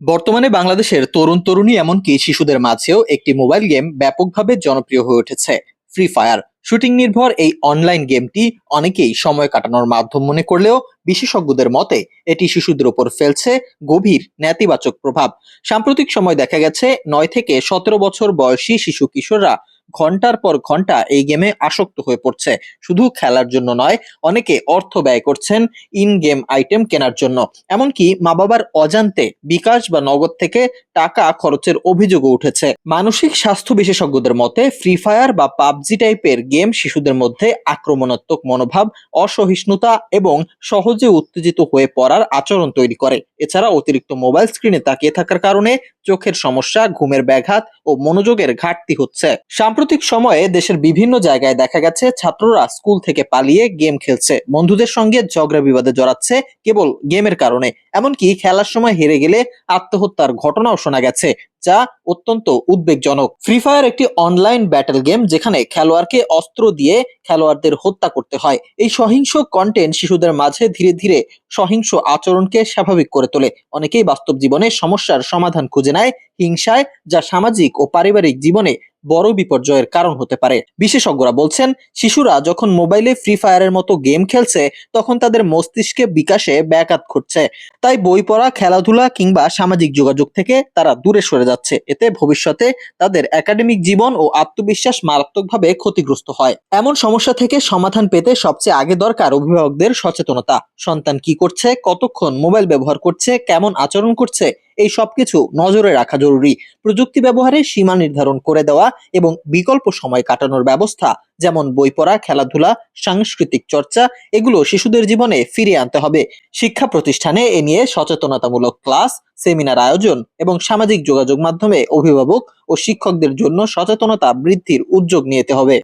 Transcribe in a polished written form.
বর্তমানে বাংলাদেশের তরুণ-তরুণী এমনকি শিশুদের মাঝেও একটি মোবাইল গেম ব্যাপকভাবে জনপ্রিয় হয়ে উঠেছে, ফ্রি ফায়ার। শুটিং নির্ভর এই অনলাইন গেমটি অনেকেই সময় কাটানোর মাধ্যম মনে করলেও বিশেষজ্ঞদের মতে এটি শিশুদের উপর ফেলছে গভীর নেতিবাচক প্রভাব। সাম্প্রতিক সময় দেখা গেছে 9 থেকে 17 বছর বয়সী শিশু কিশোররা ঘন্টার পর ঘন্টা এই গেমে আসক্ত হয়ে পড়ছে। শুধু খেলার জন্য নয়, অনেকে অর্থ ব্যয় করছেন ইন গেম আইটেম কেনার জন্য। এমনকি মা বাবার অজান্তে বিকাশ বা নগদ থেকে টাকা খরচের অভিযোগও উঠেছে। মানসিক স্বাস্থ্য বিশেষজ্ঞদের মতে ফ্রি ফায়ার বা পাবজি টাইপের গেম শিশুদের মধ্যে আক্রমণাত্মক মনোভাব, অসহিষ্ণুতা এবং সহজে উত্তেজিত হয়ে পড়ার আচরণ তৈরি করে। এছাড়া অতিরিক্ত মোবাইল স্ক্রিনে তাকিয়ে থাকার কারণে চোখের সমস্যা, ঘুমের ব্যাঘাত ও মনোযোগের ঘাটতি হচ্ছে। সাম্প্রতিক সময়ে দেশের বিভিন্ন জায়গায় দেখা গেছে ছাত্ররা স্কুল থেকে পালিয়ে গেম খেলছে, বন্ধুদের সঙ্গে ঝগড়া বিবাদে জড়াচ্ছে কেবল গেমের কারণে। এমনকি খেলার সময় হেরে গেলে আত্মহত্যার ঘটনাও শোনা গেছে, যা অত্যন্ত উদ্বেগজনক। ফ্রি ফায়ার একটি অনলাইন ব্যাটল গেম যেখানে খেলোয়াড়কে অস্ত্র দিয়ে খেলোয়াড়দের হত্যা করতে হয়। এই সহিংস কন্টেন্ট শিশুদের মাঝে ধীরে ধীরে সহিংস আচরণকে স্বাভাবিক করে তোলে। অনেকেই বাস্তব জীবনে সমস্যার সমাধান খুঁজে নেয় হিংসায়, যা সামাজিক ও পারিবারিক জীবনে বড় বিপর্যয়ের কারণ হতে পারে। বিশেষজ্ঞরা বলছেন, শিশুরা যখন মোবাইলে ফ্রি ফায়ারের মতো গেম খেলছে তখন তাদের মস্তিষ্কে বিকাশে ব্যাঘাত ঘটছে। তাই বই পড়া, খেলাধুলা কিংবা সামাজিক যোগাযোগ থেকে তারা দূরে সরে যাচ্ছে। এতে ভবিষ্যতে তাদের একাডেমিক জীবন ও আত্মবিশ্বাস মারাত্মকভাবে ক্ষতিগ্রস্ত হয়। এমন সমস্যা থেকে সমাধান পেতে সবচেয়ে আগে দরকার অভিভাবকদের সচেতনতা। সন্তান কি করছে, কতক্ষণ মোবাইল ব্যবহার করছে, কেমন আচরণ করছে, এই সবকিছু নজরে রাখা জরুরি। প্রযুক্তি ব্যবহারে সীমা নির্ধারণ করে দেওয়া এবং বিকল্প সময় কাটানোর ব্যবস্থা, যেমন বই পড়া, খেলাধুলা, সাংস্কৃতিক চর্চা, এগুলো শিশুদের জীবনে ফিরিয়ে আনতে হবে। শিক্ষা প্রতিষ্ঠানে এ নিয়ে সচেতনতামূলক ক্লাস, সেমিনার আয়োজন এবং সামাজিক যোগাযোগ মাধ্যমে অভিভাবক ও শিক্ষকদের জন্য সচেতনতা বৃদ্ধির উদ্যোগ নিতে হবে।